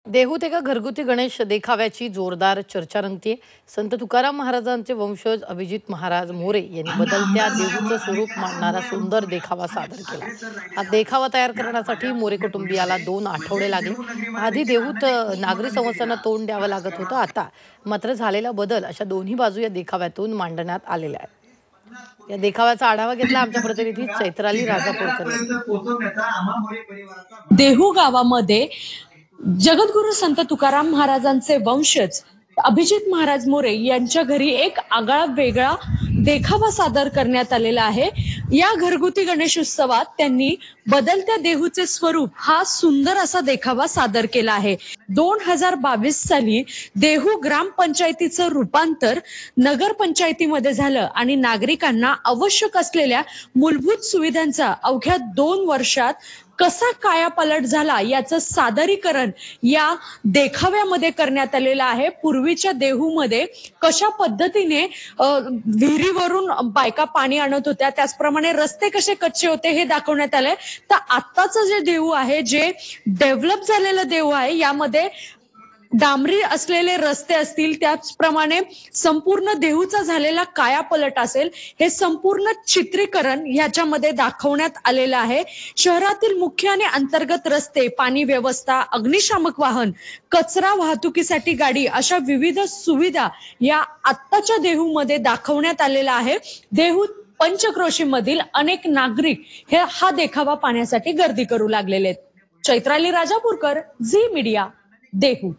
देहूत एका घरगुती गणेश देखाव्याची जोरदार चर्चा रंगतीये। संत तुकाराम महाराजांचे वंशज अभिजित महाराज मोरे यांनी बदलत्या देहूचं स्वरूप मांडणारा सुंदर देखावा सादर केलाय। हा देखावा तयार करण्यासाठी मोरे कुटुंबियाला 2 आठवडे लागले। आधी देहूत नागरी समस्यांना तोंड द्यावं लागत होतं, आता मात्र झालेला बदल अशा दोन्ही बाजू या देखाव्यातून मांडण्यात आलेल्या आहेत। या देखाव्याचा आढावा घेतला आमच्या प्रतिनिधी चैत्राली राजापूरकर यांनी। देहू गावामध्ये जगद्गुरु संत तुकाराम महाराजांचे वंशज अभिजित महाराज मोरे यांच्या घरी एक आगळा वेगळा देखावा सादर करण्यात आलेला आहे। या घरगुती गणेश उत्सवात त्यांनी बदलत्या देहूचे स्वरूप हा सुंदर असा देखावा सादर केला आहे। 2022 साली देहू ग्रामपंचायतीचं रूपांतर नगरपंचायतीमध्ये झालं आणि नागरिकांना आवश्यक असलेल्या मूलभूत सुविधांचा अवघ्या 2 वर्षात कसा कायापालट झाला याचं सादरीकरण या देखाव्यामध्ये करण्यात आलेलं आहे। पूर्वीच्या देहूमध्ये कशा पद्धतीने विहिरीवरून बायका पाणी आणत होत्या, त्याचप्रमाणे रस्ते कसे कच्चे होते हे दाखवण्यात आलंय। तर आत्ताचं जे देहू आहे, जे डेव्हलप झालेलं देहू आहे, यामध्ये डांबरी असलेले रस्ते असतील, त्याचप्रमाणे संपूर्ण देहूचा झालेला कायापलट असेल, हे संपूर्ण चित्रीकरण ह्याच्यामध्ये दाखवण्यात आलेलं आहे। शहरातील मुख्य आणि अंतर्गत रस्ते, पाणी व्यवस्था, अग्निशामक वाहन, कचरा वाहतुकीसाठी गाडी अशा विविध सुविधा या आत्ताच्या देहूमध्ये दाखवण्यात आलेला आहे। देहू पंचक्रोशीमधील अनेक नागरिक हे हा देखावा पाहण्यासाठी गर्दी करू लागलेले आहेत। चैत्राली राजापूरकर, झी मीडिया, देहू।